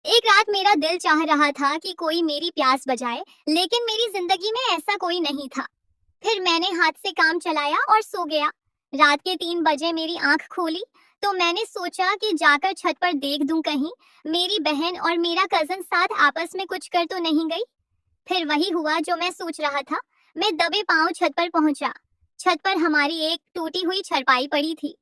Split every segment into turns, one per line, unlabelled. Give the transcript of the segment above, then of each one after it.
एक रात मेरा दिल चाह रहा था कि कोई मेरी प्यास बजाए, लेकिन मेरी जिंदगी में ऐसा कोई नहीं था। फिर मैंने हाथ से काम चलाया और सो गया। रात के 3 बजे मेरी आंख खोली तो मैंने सोचा कि जाकर छत पर देख दूं, कहीं मेरी बहन और मेरा कजन साथ आपस में कुछ कर तो नहीं गई। फिर वही हुआ जो मैं सोच रहा था। मैं दबे पांव छत पर पहुंचा। छत पर हमारी एक टूटी हुई चारपाई पड़ी थी।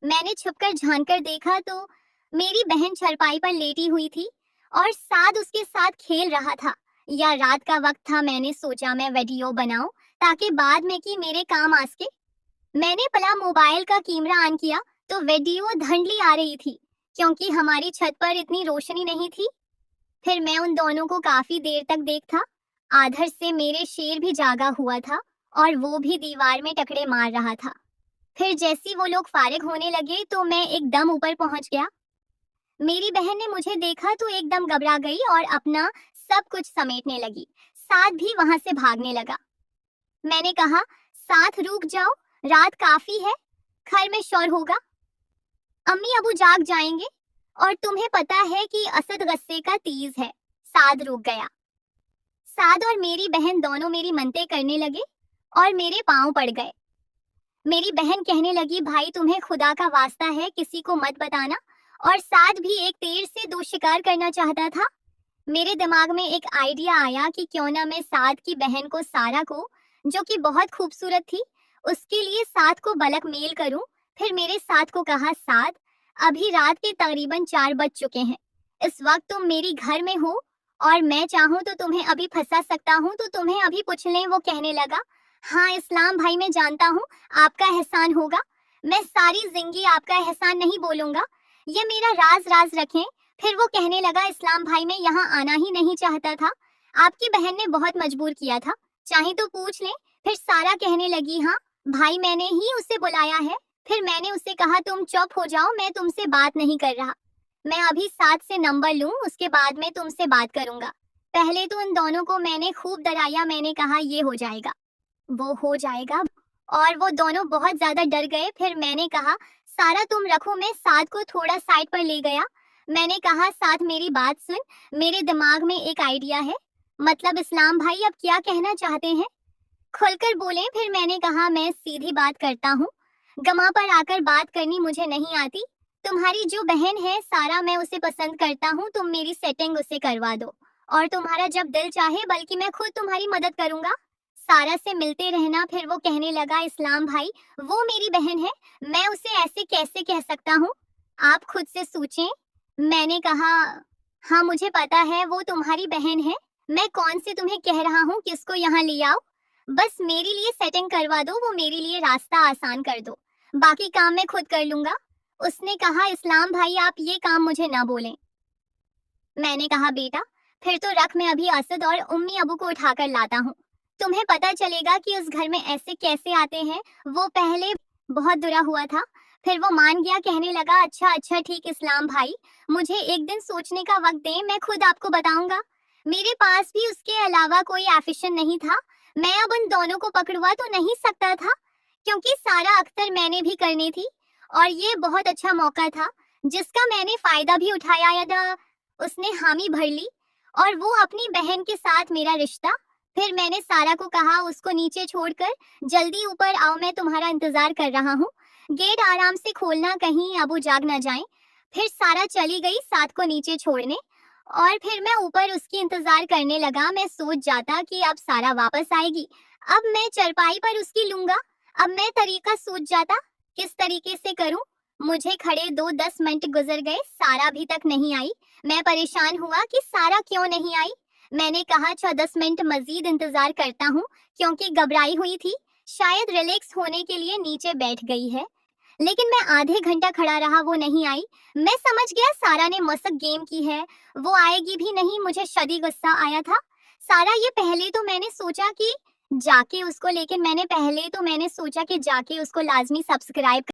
मैंने छुपकर झांक कर देखा तो मेरी बहन चारपाई पर लेटी हुई थी और साद उसके साथ खेल रहा था। या रात का वक्त था, मैंने सोचा मैं वीडियो बनाऊं ताकि बाद में कि मेरे काम आ सके। मैंने पला मोबाइल का कैमरा ऑन किया तो वीडियो धुंधली आ रही थी, क्योंकि हमारी छत पर इतनी रोशनी नहीं थी। फिर मैं उन दोनों को काफी देर तक देखता। आधर से मेरे शेर भी जागा हुआ था और वो भी दीवार में टकरे मार रहा था। फिर जैसी वो लोग फारिग होने लगे तो मैं एकदम ऊपर पहुंच गया। मेरी बहन ने मुझे देखा तो एकदम घबरा गई और अपना सब कुछ समेटने लगी। साथ भी वहां से भागने लगा। मैंने कहा, साथ रुक जाओ, रात काफी है, घर में शोर होगा, अम्मी अबू जाग जाएंगे, और तुम्हें पता है कि असद गुस्से का तेज है। साद रुक गया। साद और मेरी बहन दोनों मेरी मनते करने लगे और मेरे पांव पड़ गए। मेरी बहन कहने लगी, भाई तुम्हें खुदा का वास्ता है किसी को मत बताना। और साद भी एक तीर से 2 शिकार करना चाहता था। मेरे दिमाग में एक आइडिया आया कि क्यों ना मैं साद की बहन को, सारा को, जो कि बहुत खूबसूरत थी, उसके लिए साद को ब्लैकमेल करूं। फिर मेरे साद को कहा, साद अभी रात के तकरीबन 4 बज चुके हैं, इस वक्त तुम मेरी घर में हो और मैं चाहूं तो तुम्हें अभी फंसा सकता हूं, तो तुम्हें अभी पूछ लें। वो कहने लगा, हाँ इस्लाम भाई, मैं जानता हूँ आपका एहसान होगा, मैं सारी जिंदगी आपका एहसान नहीं बोलूंगा, ये मेरा राज राज रखें। फिर वो कहने लगा, इस्लाम भाई मैं यहाँ आना ही नहीं चाहता था, आपकी बहन ने बहुत मजबूर किया था, चाहे तो पूछ लें। फिर सारा कहने लगी, हाँ भाई मैंने ही उसे बुलाया है। फिर मैंने उसे कहा, तुम चुप हो जाओ, मैं तुमसे बात नहीं कर रहा, मैं अभी साथ से नंबर लूं, उसके बाद मैं तुमसे बात करूंगा। पहले तो उन दोनों को मैंने खूब डराया। मैंने कहा, ये हो जाएगा, वो हो जाएगा, और वो दोनों बहुत ज्यादा डर गए। फिर मैंने कहा, सारा तुम रखो, मैं साथ को थोड़ा साइड पर ले गया। मैंने कहा, साथ मेरी बात सुन, मेरे दिमाग में एक आइडिया है। मतलब इस्लाम भाई अब क्या कहना चाहते हैं, खुलकर बोलें। फिर मैंने कहा, मैं सीधी बात करता हूँ, गमा पर आकर बात करनी मुझे नहीं आती। तुम्हारी जो बहन है सारा, मैं उसे पसंद करता हूँ, तुम मेरी सेटिंग उसे करवा दो और तुम्हारा जब दिल चाहे, बल्कि मैं खुद तुम्हारी मदद करूंगा, सारा से मिलते रहना। फिर वो कहने लगा, इस्लाम भाई वो मेरी बहन है, मैं उसे ऐसे कैसे कह सकता हूँ, आप खुद से सोचें। मैंने कहा, हाँ मुझे पता है वो तुम्हारी बहन है, मैं कौन से तुम्हें कह रहा हूँ किसको यहाँ ले आओ, बस मेरे लिए सेटिंग करवा दो, वो मेरे लिए रास्ता आसान कर दो, बाकी काम मैं खुद कर लूंगा। उसने कहा, इस्लाम भाई आप ये काम मुझे ना बोलें। मैंने कहा, बेटा फिर तो रख, मैं अभी असद और उम्मी अबू को उठाकर लाता हूँ, तुम्हें पता चलेगा कि उस घर में ऐसे कैसे आते हैं। वो पहले बहुत बुरा हुआ था, फिर वो मान गया, कहने लगा, अच्छा अच्छा ठीक इस्लाम भाई, मुझे एक दिन सोचने का वक्त दें, मैं खुद आपको बताऊंगा। मेरे पास भी उसके अलावा कोई एफिशन नहीं था। मैं अब उन दोनों को पकड़वा तो नहीं सकता था, क्योंकि सारा अख्तर मैंने भी करनी थी और ये बहुत अच्छा मौका था जिसका मैंने फायदा भी उठाया था। उसने हामी भर ली और वो अपनी बहन के साथ मेरा रिश्ता। फिर मैंने सारा को कहा, उसको नीचे छोड़कर जल्दी ऊपर आओ, मैं तुम्हारा इंतजार कर रहा हूँ, गेट आराम से खोलना, कहीं अबू जाग ना जाएं। फिर सारा चली गई साथ को नीचे छोड़ने और फिर मैं ऊपर उसकी इंतजार करने लगा। मैं सोच जाता कि अब सारा वापस आएगी, अब मैं चरपाई पर उसकी लूंगा। अब मैं तरीका सोच जाता, किस तरीके से करूं। मुझे खड़े 2-10 मिनट गुजर गए, सारा अभी तक नहीं आई। मैं परेशान हुआ कि सारा क्यों नहीं आई। मैंने कहा, 10 मिनट मजीद इंतजार करता हूँ, क्योंकि घबराई हुई थी, शायद रिलैक्स होने के लिए नीचे बैठ गई है। लेकिन मैं आधे घंटा खड़ा रहा, वो नहीं आई। मैं समझ गया सारा ने मसक गेम की है, वो आएगी भी नहीं। मुझे शदीद गुस्सा आया था। सारा, ये पहले तो मैंने सोचा कि जाके उसको, लेकिन मैंने पहले तो मैंने सोचा कि जाके उसको लाजमी सब्सक्राइब